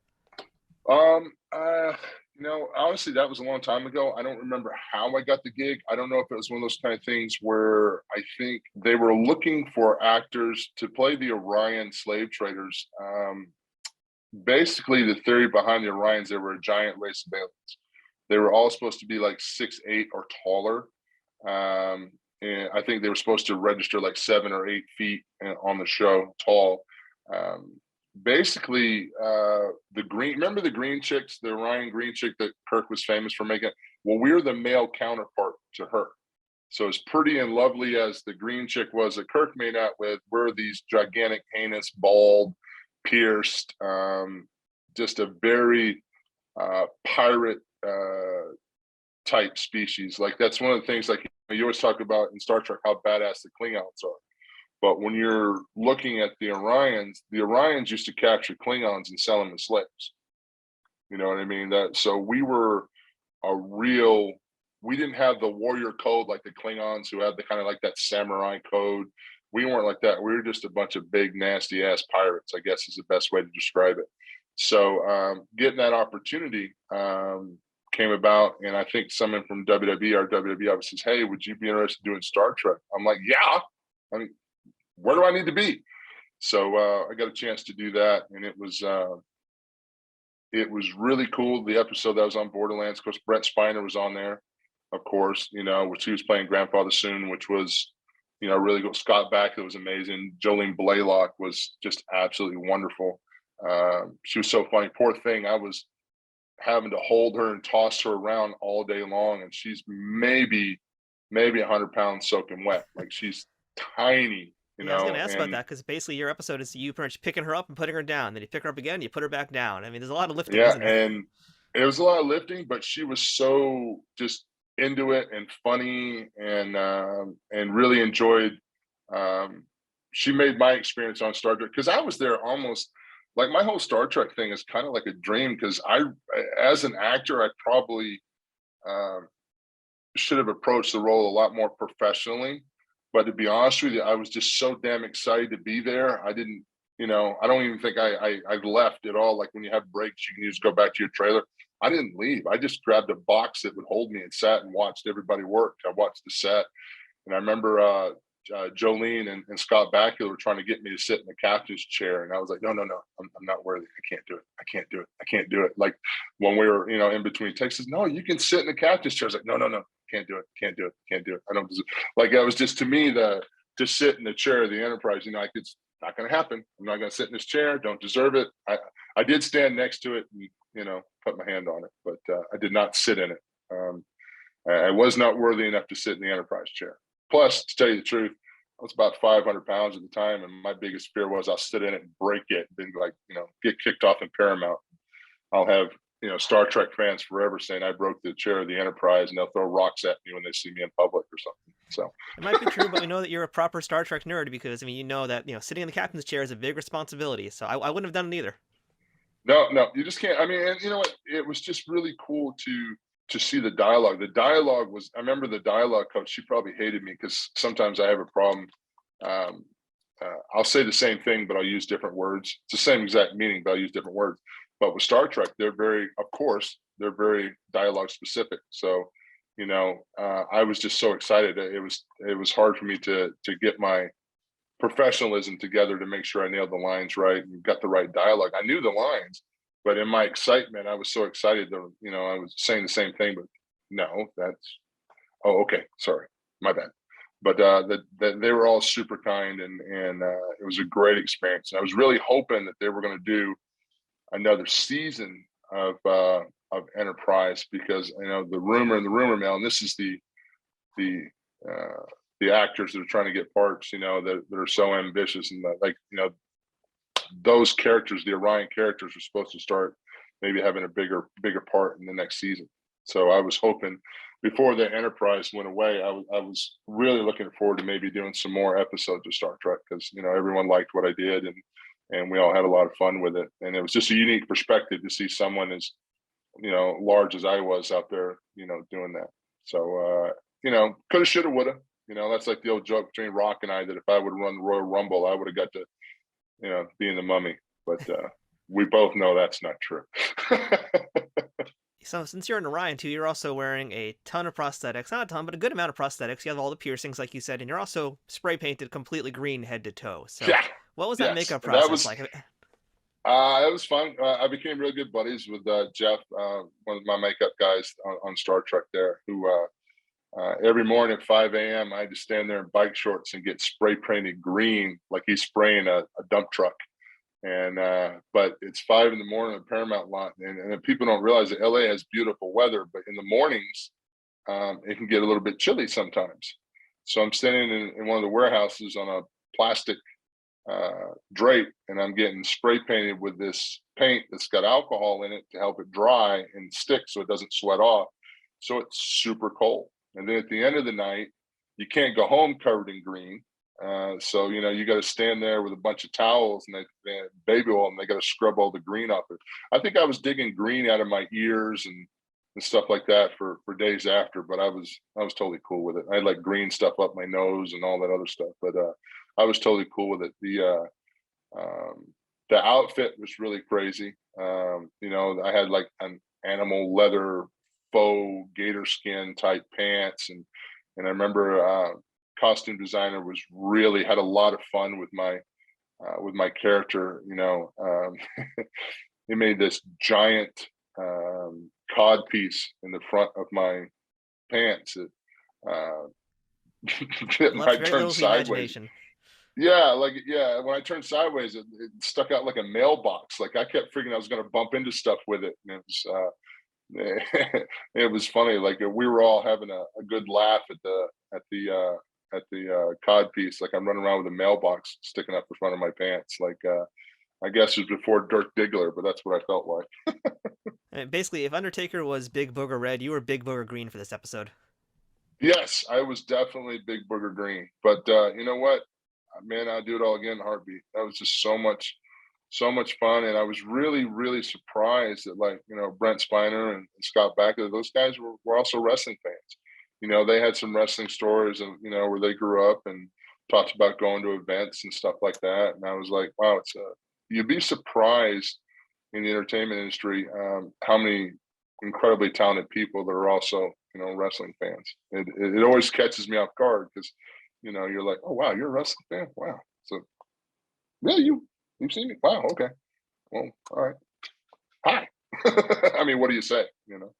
Honestly, that was a long time ago. I don't remember how I got the gig. I don't know if it was one of those kind of things where I think they were looking for actors to play the Orion slave traders. Basically, the theory behind the Orions, they were a giant race of aliens. They were all supposed to be like 6'8" or taller. And I think they were supposed to register like 7 or 8 feet on the show, tall. Basically, remember the green chicks, the Orion green chick that Kirk was famous for making? Well, we're the male counterpart to her. So as pretty and lovely as the green chick was that Kirk made out with, we're these gigantic, heinous, bald, pierced, just a very pirate type species. Like that's one of the things, like you always talk about in Star Trek, how badass the Klingons are. But when you're looking at the Orions used to capture Klingons and sell them as slaves. You know what I mean? So we were we didn't have the warrior code like the Klingons, who had the kind of like that samurai code. We weren't like that. We were just a bunch of big, nasty ass pirates, I guess is the best way to describe it. So getting that opportunity came about, and I think someone from WWE, our WWE office, says, "Hey, would you be interested in doing Star Trek?" I'm like, "Yeah." I mean, where do I need to be? So I got a chance to do that, and it was really cool. The episode that was on Borderlands, of course, Brent Spiner was on there, of course, which he was playing Grandfather Soon, which was, really good. Scott Bakula was amazing. Jolene Blaylock was just absolutely wonderful. She was so funny. Poor thing. I was having to hold her and toss her around all day long, and she's maybe 100 pounds soaking wet. Like, she's tiny, you Yeah, I was going know. to ask about And that because basically your episode is you pretty much picking her up and putting her down. Then you pick her up again, you put her back down. I mean, there's a lot of lifting, yeah, isn't there? and it was a lot of lifting, but she was so just into it and funny, and really enjoyed. Um, she made my experience on Star Trek, because I was there almost like my whole Star Trek thing is kind of like a dream, because as an actor, I probably um, should have approached the role a lot more professionally. But to be honest with you, I was just so damn excited to be there. I didn't, I don't even think I left at all. Like, when you have breaks, you can just go back to your trailer. I didn't leave. I just grabbed a box that would hold me and sat and watched everybody work. I watched the set. And I remember Jolene and Scott Bakula were trying to get me to sit in the captain's chair. And I was like, no, I'm not worthy. I can't do it. I can't do it. Like, when we were, in between takes, says, no, you can sit in the captain's chair. I was like, no, can't do it. I don't deserve. Like, it was just, to me, to sit in the chair of the Enterprise, like, it's not going to happen. I'm not going to sit in this chair. Don't deserve it. I did stand next to it and, put my hand on it, but I did not sit in it. I was not worthy enough to sit in the Enterprise chair. Plus, to tell you the truth, I was about 500 pounds at the time, and my biggest fear was I'll sit in it and break it, then get kicked off in Paramount. I'll have Star Trek fans forever saying I broke the chair of the Enterprise, and they'll throw rocks at me when they see me in public or something. So it might be true, but we know that you're a proper Star Trek nerd because you know that sitting in the captain's chair is a big responsibility. So I wouldn't have done it either. No, you just can't. I mean, and you know what? It was just really cool to see the dialogue. The dialogue was, I remember the dialogue coach, she probably hated me because sometimes I have a problem. I'll say the same thing, but I'll use different words. It's the same exact meaning, but I'll use different words. But with Star Trek, they're very dialogue specific. So, I was just so excited. It was hard for me to get my professionalism together to make sure I nailed the lines right and got the right dialogue. I knew the lines, but in my excitement, I was so excited that, I was saying the same thing, but no, okay, sorry, my bad. But they were all super kind, and it was a great experience. And I was really hoping that they were going to do another season of Enterprise, because the rumor mill, and this is the actors that are trying to get parts, that are so ambitious, and those characters, the Orion characters, are supposed to start maybe having a bigger part in the next season. So I was hoping, before the Enterprise went away, I was really looking forward to maybe doing some more episodes of Star Trek, because everyone liked what I did, and we all had a lot of fun with it. And it was just a unique perspective to see someone as large as I was out there, doing that. So coulda, shoulda, woulda. That's like the old joke between Rock and I, that if I would run the Royal Rumble, I would have got to be in the Mummy. But we both know that's not true. So since you're in Orion too, you're also wearing a ton of prosthetics. Not a ton, but a good amount of prosthetics. You have all the piercings, like you said, and you're also spray painted completely green head to toe. So Yeah. what was that Yes. makeup process like? It was fun. I became really good buddies with Jeff, one of my makeup guys on Star Trek there, who every morning at 5 a.m. I had to stand there in bike shorts and get spray painted green, like he's spraying a dump truck. And but it's 5 a.m. in the Paramount lot, and people don't realize that LA has beautiful weather, but in the mornings it can get a little bit chilly sometimes. So I'm standing in one of the warehouses on a plastic drape, and I'm getting spray painted with this paint that's got alcohol in it to help it dry and stick so it doesn't sweat off. So it's super cold. And then at the end of the night, you can't go home covered in green. So you got to stand there with a bunch of towels and they baby oil, and they got to scrub all the green off it. I think I was digging green out of my ears and stuff like that for days after, but I was totally cool with it. I had like green stuff up my nose and all that other stuff, but I was totally cool with it. The outfit was really crazy. I had like an animal leather faux gator skin type pants, and I remember costume designer had a lot of fun with my character. He made this giant cod piece in the front of my pants that might turn sideways. Yeah, like yeah. When I turned sideways, it stuck out like a mailbox. Like I kept figuring I was going to bump into stuff with it, and it was funny. Like we were all having a good laugh at the cod piece. Like I'm running around with a mailbox sticking up the front of my pants. Like I guess it was before Dirk Diggler, but that's what I felt like. And basically, if Undertaker was Big Booger Red, you were Big Booger Green for this episode. Yes, I was definitely Big Booger Green. But you know what? Man, I'd do it all again in a heartbeat. That was just so much fun. And I was really, really surprised that, like, you know, Brent Spiner and Scott Bakula, those guys were also wrestling fans. You know, they had some wrestling stories and, you know, where they grew up and talked about going to events and stuff like that. And I was like, wow, you'd be surprised in the entertainment industry how many incredibly talented people that are also, you know, wrestling fans. It always catches me off guard because, you know, you're like, oh wow, you're a wrestling fan, wow. So really, you've seen me, wow, okay, well, all right, hi. I mean, what do you say, you know?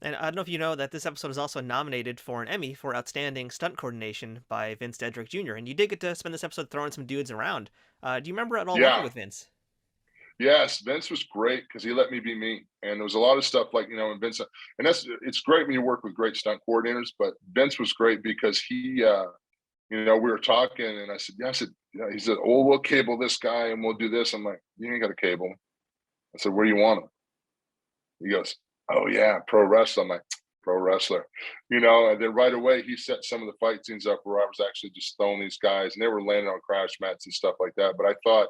And I don't know if you know that this episode is also nominated for an Emmy for Outstanding Stunt Coordination by Vince Dedrick Jr. And you did get to spend this episode throwing some dudes around. Do you remember at all working Yeah. with Vince? Yes, Vince was great because he let me be me, and there was a lot of stuff like, you know, and Vince, and it's great when you work with great stunt coordinators. But Vince was great because he, you know, we were talking, and I said, yeah, I said, yeah. He said, oh, we'll cable this guy, and we'll do this. I'm like, you ain't got a cable. I said, where do you want him? He goes, oh yeah, pro wrestler. I'm like, pro wrestler, you know. And then right away he set some of the fight scenes up where I was actually just throwing these guys, and they were landing on crash mats and stuff like that. But I thought,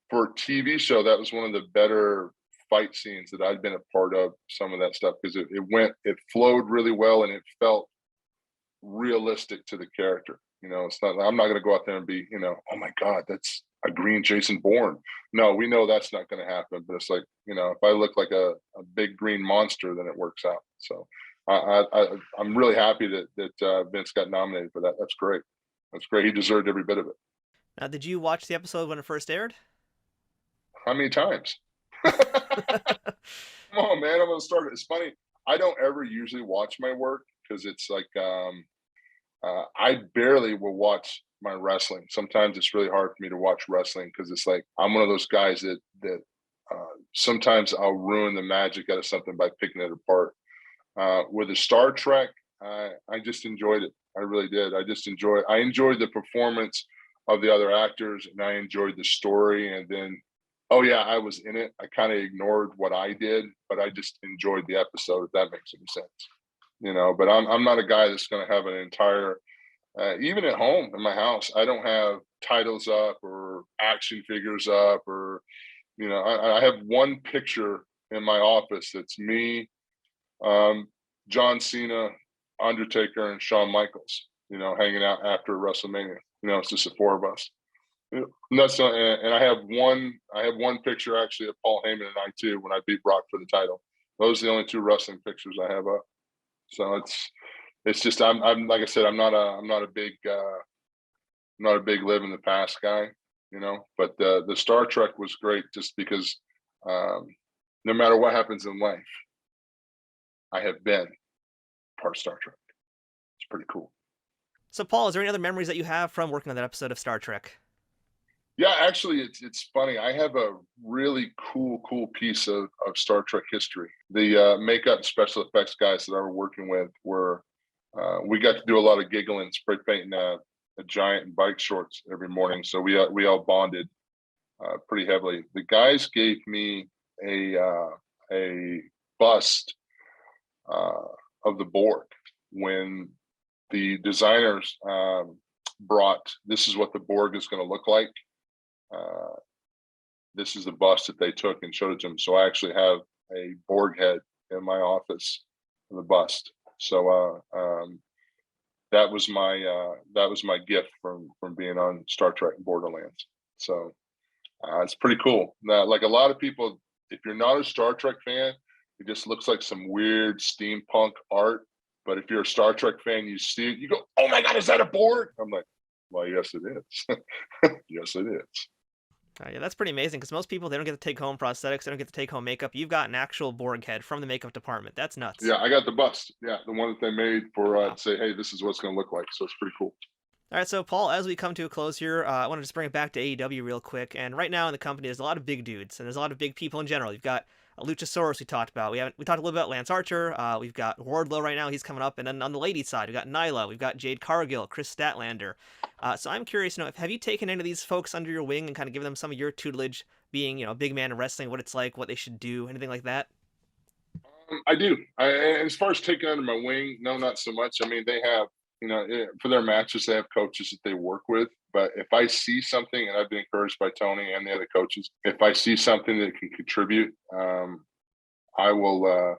for a TV show, that was one of the better fight scenes that I'd been a part of, some of that stuff, because it flowed really well and it felt realistic to the character. You know, I'm not going to go out there and be, you know, oh my God, that's a green Jason Bourne. No, we know that's not going to happen, but it's like, you know, if I look like a big green monster, then it works out. So I'm really happy that Vince got nominated for that. That's great. That's great. He deserved every bit of it. Now, did you watch the episode when it first aired? How many times? Come on, man. I'm gonna start. It's funny. I don't ever usually watch my work because it's like I barely will watch my wrestling. Sometimes it's really hard for me to watch wrestling because it's like I'm one of those guys that sometimes I'll ruin the magic out of something by picking it apart. With the Star Trek, I just enjoyed it. I really did. I enjoyed the performance of the other actors, and I enjoyed the story. And then, oh yeah, I was in it. I kind of ignored what I did, but I just enjoyed the episode, if that makes any sense. You know, but I'm not a guy that's going to have an entire, even at home in my house, I don't have titles up or action figures up, or, you know, I have one picture in my office that's me, John Cena, Undertaker, and Shawn Michaels, you know, hanging out after WrestleMania. You know, it's just the four of us. And that's not, and I have one picture actually of Paul Heyman and I too when I beat Brock for the title. Those are the only two wrestling pictures I have up. So it's just I'm like I said, I'm not a big live in the past guy, you know. But the Star Trek was great just because no matter what happens in life, I have been part of Star Trek. It's pretty cool. So, Paul, is there any other memories that you have from working on that episode of Star Trek? Yeah, actually, it's funny. I have a really cool piece of Star Trek history. The makeup special effects guys that I were working with were, we got to do a lot of giggling, spray painting a giant in bike shorts every morning. So we all bonded pretty heavily. The guys gave me a bust of the Borg when the designers brought, this is what the Borg is going to look like. This is the bust that they took and showed it to them. So I actually have a Borg head in my office, the bust. So that was my gift from being on Star Trek and Borderlands. So it's pretty cool. Now, like a lot of people, if you're not a Star Trek fan, it just looks like some weird steampunk art. But if you're a Star Trek fan, you see it, you go, "Oh my God, is that a Borg?" I'm like, "Well, yes, it is. Yes, it is." Yeah, that's pretty amazing because most people, they don't get to take home prosthetics, they don't get to take home makeup. You've got an actual Borg head from the makeup department. That's nuts. Yeah, I got the bust. Yeah, the one that they made for Wow. to say, "Hey, this is what it's going to look like." So it's pretty cool. All right, so Paul, as we come to a close here, I want to just bring it back to AEW real quick. And right now in the company, there's a lot of big dudes, and there's a lot of big people in general. You've got Luchasaurus we talked about. We talked a little bit about Lance Archer. We've got Wardlow right now. He's coming up. And then on the ladies' side, we've got Nyla. We've got Jade Cargill, Chris Statlander. So I'm curious, have you taken any of these folks under your wing and kind of given them some of your tutelage, being, a big man in wrestling, what it's like, what they should do, anything like that? I do. As far as taking under my wing, no, not so much. I mean, they have, for their matches, they have coaches that they work with. But if I see something, and I've been encouraged by Tony and the other coaches, if I see something that can contribute, I will.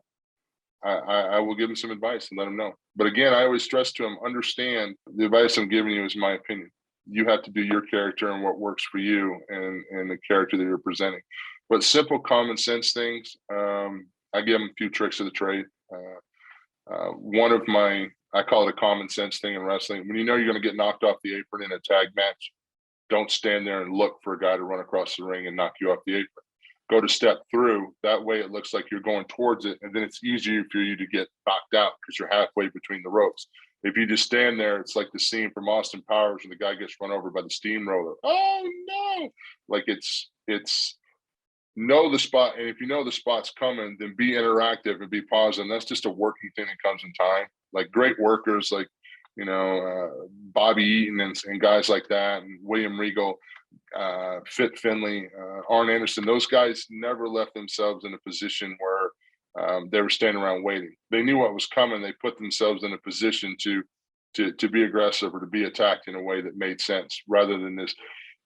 I will give them some advice and let them know. But again, I always stress to them: understand the advice I'm giving you is my opinion. You have to do your character and what works for you, and the character that you're presenting. But simple, common sense things. I give them a few tricks of the trade. One of I call it a common sense thing in wrestling. When you know you're going to get knocked off the apron in a tag match, don't stand there and look for a guy to run across the ring and knock you off the apron. Go to step through. That way it looks like you're going towards it, and then it's easier for you to get knocked out because you're halfway between the ropes. If you just stand there, it's like the scene from Austin Powers when the guy gets run over by the steamroller. Oh no! Like it's know the spot, and if you know the spot's coming, then be interactive and be positive. And that's just a working thing that comes in time. Like great workers, like Bobby Eaton and guys like that, and William Regal, Fit Finley, Arn Anderson. Those guys never left themselves in a position where they were standing around waiting. They knew what was coming. They put themselves in a position to be aggressive or to be attacked in a way that made sense, rather than this.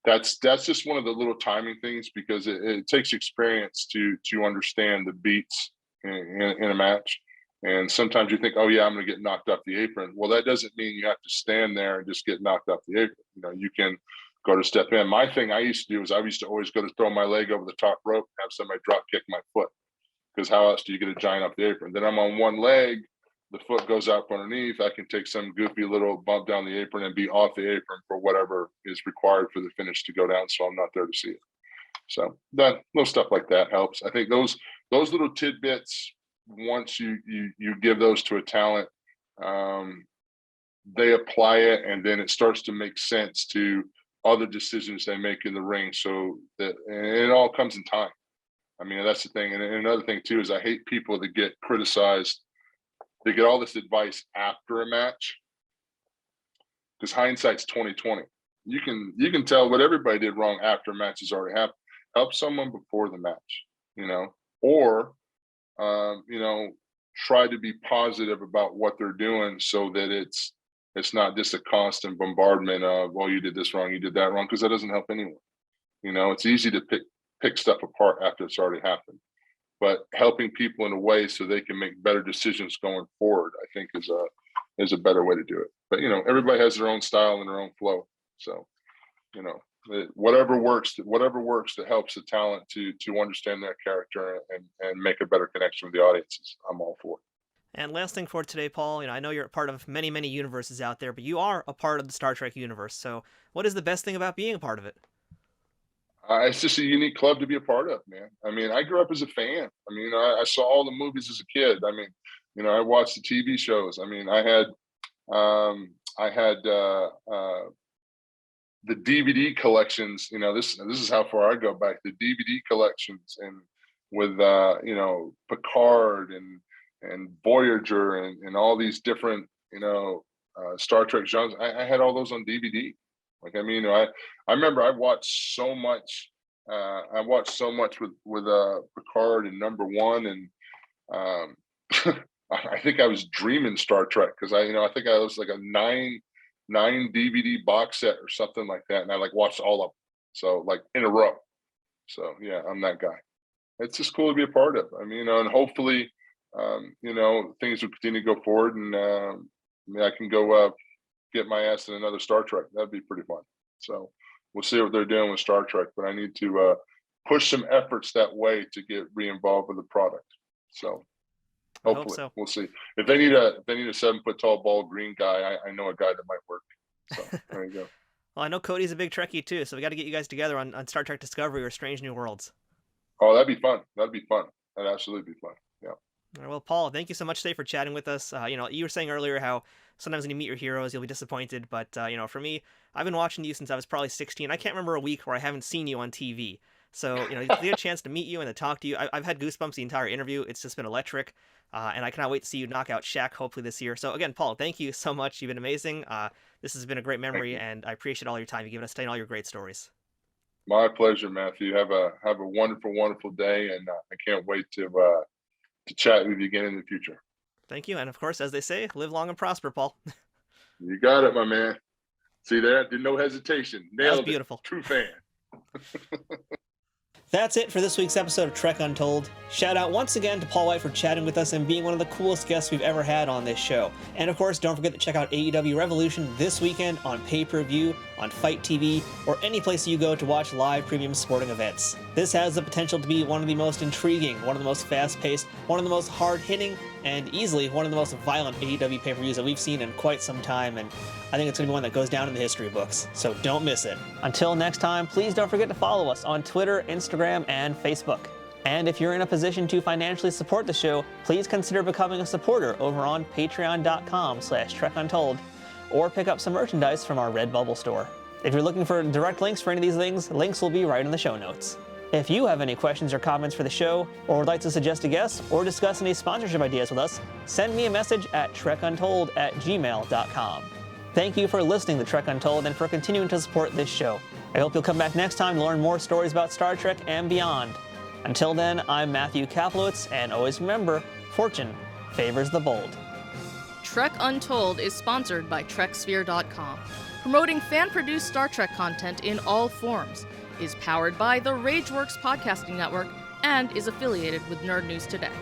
That's just one of the little timing things, because it takes experience to understand the beats in a match. And sometimes you think, oh yeah, I'm going to get knocked off the apron. Well, that doesn't mean you have to stand there and just get knocked off the apron. You can go to step in. My thing I used to do is I used to always go to throw my leg over the top rope and have somebody drop kick my foot, because how else do you get a giant off the apron? Then I'm on one leg, the foot goes out from underneath. I can take some goofy little bump down the apron and be off the apron for whatever is required for the finish to go down, so I'm not there to see it. So that little stuff like that helps. I think those little tidbits, once you give those to a talent, they apply it, and then it starts to make sense to other decisions they make in the ring. So that, and it all comes in time. I mean, that's the thing. And another thing too is I hate people that get criticized. They get all this advice after a match, because hindsight's 20/20. You can tell what everybody did wrong after a match has already happened. Help someone before the match, or try to be positive about what they're doing, so that it's not just a constant bombardment of, well, you did this wrong, you did that wrong, because that doesn't help anyone. It's easy to pick stuff apart after it's already happened. But helping people in a way so they can make better decisions going forward, I think is a better way to do it. But everybody has their own style and their own flow. So, whatever works that helps the talent to understand their character and make a better connection with the audiences, I'm all for it. And last thing for today, Paul, I know you're a part of many, many universes out there, but you are a part of the Star Trek universe. So what is the best thing about being a part of it? It's just a unique club to be a part of, man. I mean, I grew up as a fan. I mean, I saw all the movies as a kid. I mean, I watched the TV shows. I mean, I had the DVD collections. This is how far I go back. The DVD collections, and with Picard and Voyager and all these different Star Trek genres. I had all those on DVD. Like, I mean, I remember I watched so much. I watched so much with Picard and Number One, and I think I was dreaming Star Trek, because I think I was like a nine DVD box set or something like that, and I watched all of them, so in a row. So yeah, I'm that guy. It's just cool to be a part of. I mean, and hopefully, things will continue to go forward, and I can go get my ass in another Star Trek. That'd be pretty fun. So we'll see what they're doing with Star Trek, but I need to push some efforts that way to get re-involved with the product. So hopefully we'll see. If they need a 7-foot tall bald green guy, I know a guy that might work. So there you go. Well, I know Cody's a big Trekkie too, so we got to get you guys together on Star Trek Discovery or Strange New Worlds. Oh, that'd be fun. That'd absolutely be fun. Yeah. All right, well, Paul, thank you so much today for chatting with us. You were saying earlier how sometimes when you meet your heroes, you'll be disappointed. But, for me, I've been watching you since I was probably 16. I can't remember a week where I haven't seen you on TV. So, to get a chance to meet you and to talk to you, I've had goosebumps the entire interview. It's just been electric. And I cannot wait to see you knock out Shaq, hopefully this year. So again, Paul, thank you so much. You've been amazing. This has been a great memory, and I appreciate all your time you've given us today and all your great stories. My pleasure, Matthew. Have a wonderful, wonderful day, and I can't wait to chat with you again in the future. Thank you, and of course, as they say, live long and prosper, Paul. You got it, my man. See there? Did no hesitation. Nailed That's beautiful. It. True fan. That's it for this week's episode of Trek Untold. Shout out once again to Paul Wight for chatting with us and being one of the coolest guests we've ever had on this show. And of course, don't forget to check out AEW Revolution this weekend on pay-per-view, on Fight TV, or any place you go to watch live premium sporting events. This has the potential to be one of the most intriguing, one of the most fast-paced, one of the most hard-hitting, and easily one of the most violent AEW pay-per-views that we've seen in quite some time, and I think it's going to be one that goes down in the history books, so don't miss it. Until next time, please don't forget to follow us on Twitter, Instagram, and Facebook. And if you're in a position to financially support the show, please consider becoming a supporter over on patreon.com/TrekUntold, or pick up some merchandise from our Redbubble store. If you're looking for direct links for any of these things, links will be right in the show notes. If you have any questions or comments for the show, or would like to suggest a guest, or discuss any sponsorship ideas with us, send me a message at trekuntold@gmail.com. Thank you for listening to Trek Untold and for continuing to support this show. I hope you'll come back next time to learn more stories about Star Trek and beyond. Until then, I'm Matthew Kaplowitz, and always remember, fortune favors the bold. Trek Untold is sponsored by TrekSphere.com, promoting fan-produced Star Trek content in all forms, is powered by the RageWorks podcasting network, and is affiliated with Nerd News Today.